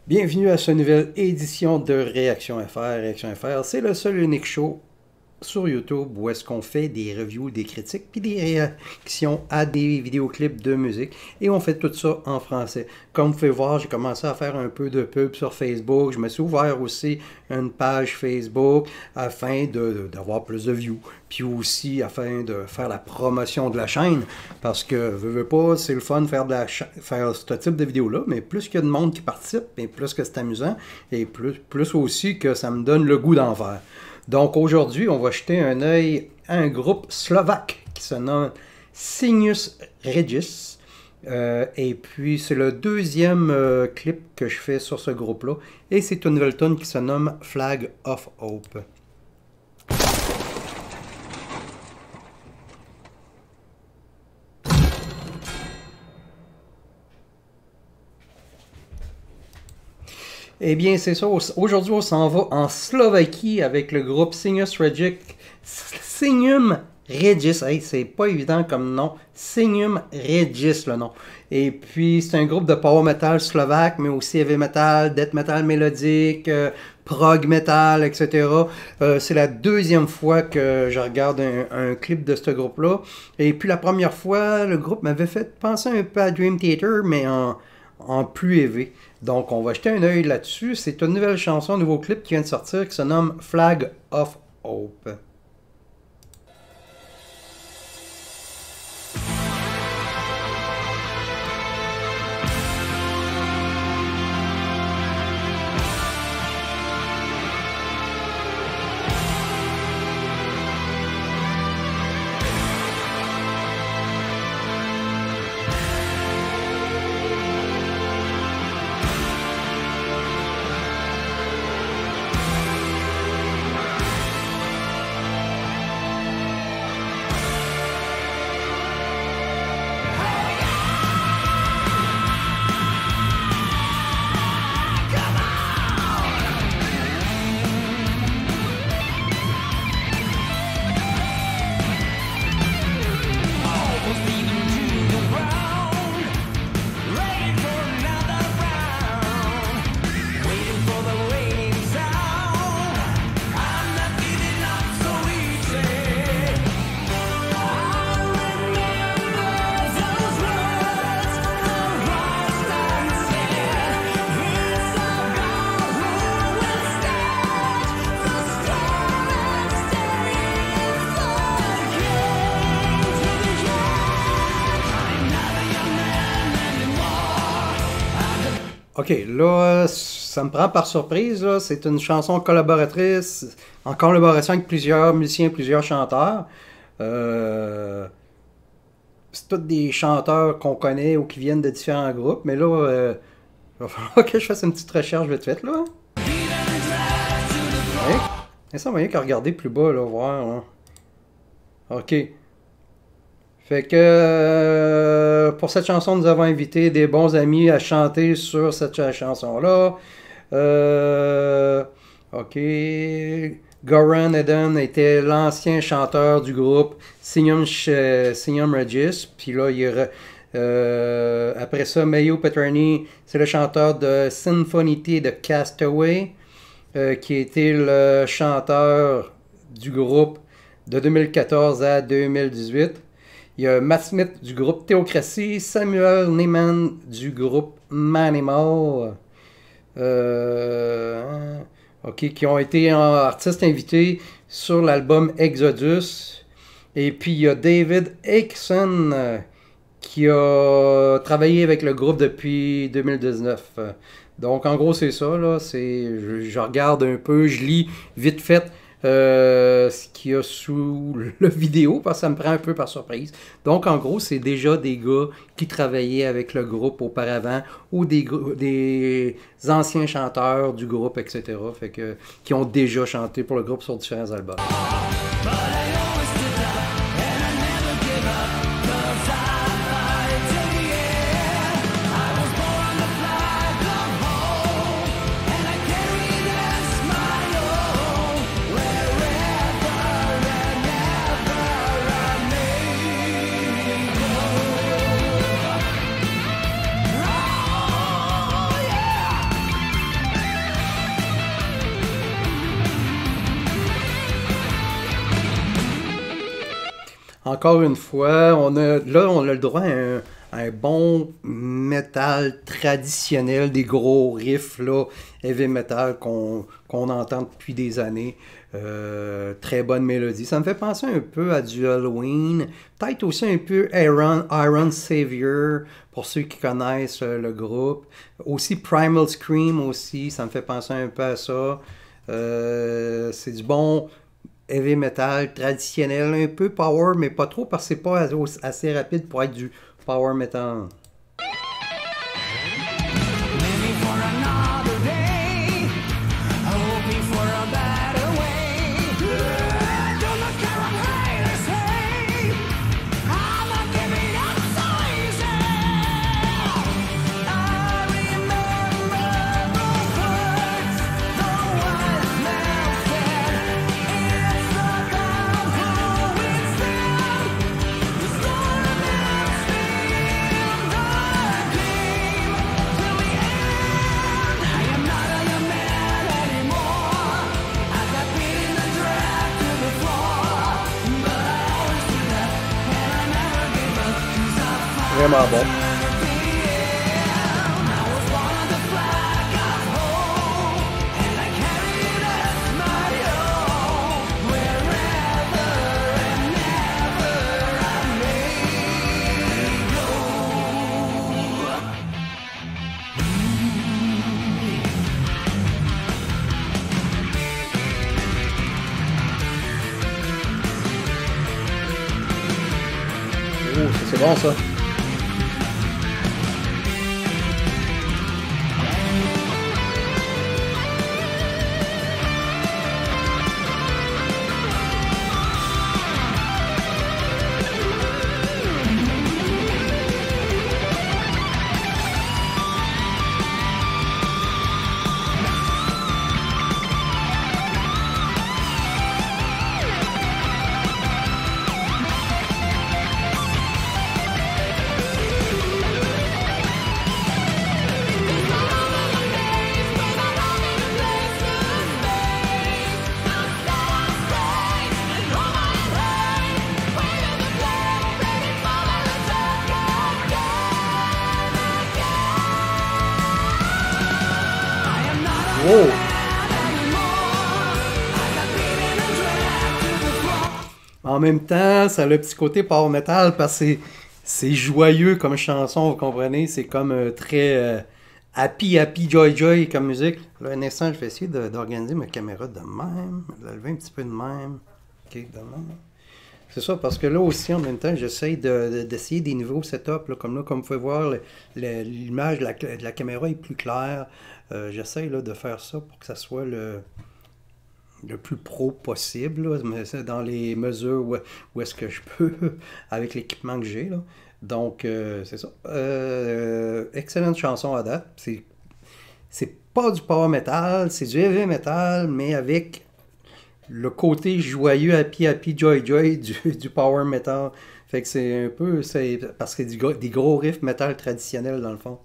Bienvenue à cette nouvelle édition de Réaction FR. Réaction FR, c'est le seul et unique show sur YouTube où est-ce qu'on fait des reviews, des critiques, puis des réactions à des vidéoclips de musique. Et on fait tout ça en français. Comme vous pouvez voir, j'ai commencé à faire un peu de pub sur Facebook. Je me suis ouvert aussi une page Facebook afin d'avoir plus de views. Puis aussi afin de faire la promotion de la chaîne. Parce que, veux pas, c'est le fun de faire ce type de vidéo-là. Mais plus qu'il y a de monde qui participe, et plus que c'est amusant, et plus aussi que ça me donne le goût d'en faire. Donc aujourd'hui, on va jeter un œil à un groupe slovaque qui se nomme Senius Regis. Et puis c'est le deuxième clip que je fais sur ce groupe-là. Et c'est une nouvelle tune qui se nomme Flag of Hope. Eh bien, c'est ça. Aujourd'hui, on s'en va en Slovaquie avec le groupe Senius Regis. Senium Regis. Hey, c'est pas évident comme nom. Senium Regis, le nom. Et puis, c'est un groupe de power metal slovaque, mais aussi heavy metal, death metal mélodique, prog metal, etc. C'est la deuxième fois que je regarde un clip de ce groupe-là. Et puis, la première fois, le groupe m'avait fait penser un peu à Dream Theater, mais en plus élevé. Donc, on va jeter un œil là-dessus. C'est une nouvelle chanson, un nouveau clip qui vient de sortir qui se nomme Flag of Hope. Ok, là, ça me prend par surprise. C'est une chanson collaboratrice, en collaboration avec plusieurs musiciens, plusieurs chanteurs. C'est tous des chanteurs qu'on connaît ou qui viennent de différents groupes. Mais là, il va falloir que je fasse une petite recherche vite fait, là. Ouais. Et ça, moyen qu'à regarder plus bas, là, voir. Hein. Ok. Fait que pour cette chanson, nous avons invité des bons amis à chanter sur cette chanson-là. Ok. Goran Eden était l'ancien chanteur du groupe Senium Regis. Puis là, après ça, Mayo Petrani, c'est le chanteur de Sinfonity de Castaway, qui était le chanteur du groupe de 2014 à 2018. Il y a Matt Smith du groupe Theocracy, Samuel Neiman du groupe Manimal, qui ont été artistes invités sur l'album Exodus. Et puis il y a David Akeson qui a travaillé avec le groupe depuis 2019. Donc en gros c'est ça, là, je regarde un peu, je lis vite fait ce qu'il y a sous le vidéo, parce que ça me prend un peu par surprise. Donc, en gros, c'est déjà des gars qui travaillaient avec le groupe auparavant, ou des anciens chanteurs du groupe, etc., qui ont déjà chanté pour le groupe sur différents albums. Encore une fois, on a le droit à un bon métal traditionnel, des gros riffs là, heavy metal qu'on entend depuis des années. Très bonne mélodie. Ça me fait penser un peu à du Halloween, peut-être aussi un peu Iron Savior, pour ceux qui connaissent le groupe. Aussi Primal Scream aussi, ça me fait penser un peu à ça. C'est du bon heavy metal traditionnel, un peu power, mais pas trop parce que c'est pas assez rapide pour être du power metal. Vraiment bon. Oh, ça c'est bon ça. Wow. En même temps, ça a le petit côté power metal parce que c'est joyeux comme chanson, vous comprenez? C'est comme très happy, joy comme musique. Là, un instant, je vais essayer d'organiser ma caméra de même, de la lever un petit peu de même. Ok, de même. C'est ça, parce que là aussi, en même temps, j'essaye d'essayer des nouveaux setups. Là, comme vous pouvez voir, l'image de la caméra est plus claire. J'essaye de faire ça pour que ça soit le plus pro possible, là, mais c'est dans les mesures où est-ce que je peux, avec l'équipement que j'ai. Là. Donc, c'est ça. Excellente chanson à date. C'est pas du power metal, c'est du heavy metal, mais avec le côté joyeux, happy, joy du power metal. Fait que c'est un peu, parce que c'est des gros riffs metal traditionnels dans le fond.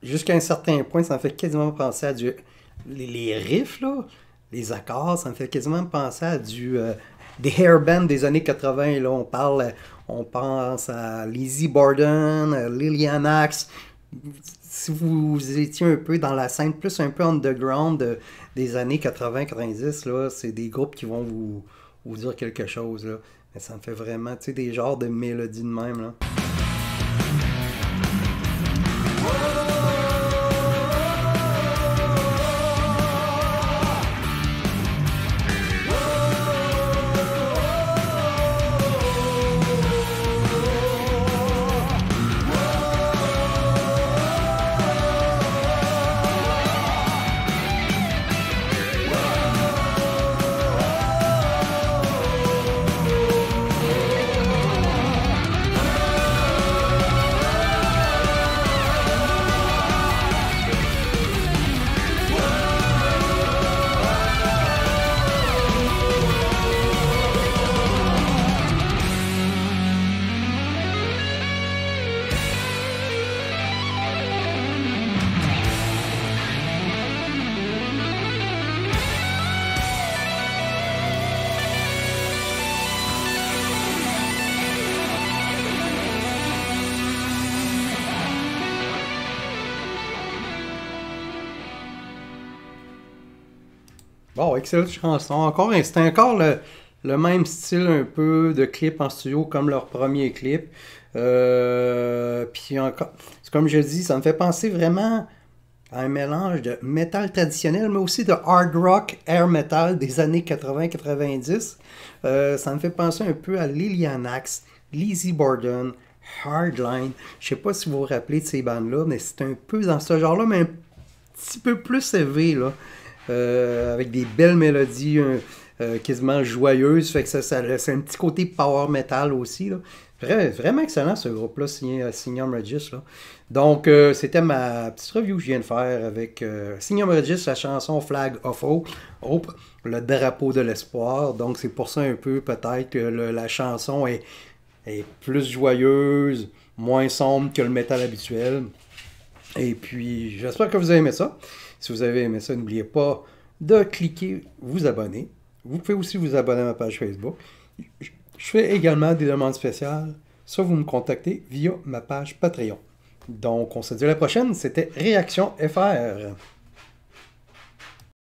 Jusqu'à un certain point, ça me fait quasiment penser à les riffs, là, les accords, ça me fait quasiment penser à des hairbands des années 80. Et là, on pense à Lizzie Borden, Lillian Axe. Si vous étiez un peu dans la scène, plus un peu underground des années 80-90, là, c'est des groupes qui vont vous dire quelque chose. Là. Mais ça me fait vraiment, tu sais, des genres de mélodies de même. Là. Bon, excellente chanson. C'était encore le même style un peu de clip en studio comme leur premier clip. Puis encore, c'est comme je dis, ça me fait penser vraiment à un mélange de métal traditionnel, mais aussi de hard rock, air metal des années 80-90. Ça me fait penser un peu à Lilian Axe, Lizzy Borden, Hardline. Je sais pas si vous vous rappelez de ces bandes-là, mais c'est un peu dans ce genre-là, mais un petit peu plus élevé, là. Avec des belles mélodies quasiment joyeuses. Fait que c'est un petit côté power metal aussi, là. Vraiment excellent ce groupe-là, Signum Regis. Là. Donc, c'était ma petite review que je viens de faire avec Signum Regis, la chanson Flag of Hope, Hope, le drapeau de l'espoir. Donc, c'est pour ça un peu peut-être que la chanson est plus joyeuse, moins sombre que le métal habituel. Et puis, j'espère que vous avez aimé ça. Si vous avez aimé ça, n'oubliez pas de cliquer vous abonner. Vous pouvez aussi vous abonner à ma page Facebook. Je fais également des demandes spéciales. Soit vous me contactez via ma page Patreon. Donc, on se dit à la prochaine. C'était Réaction FR.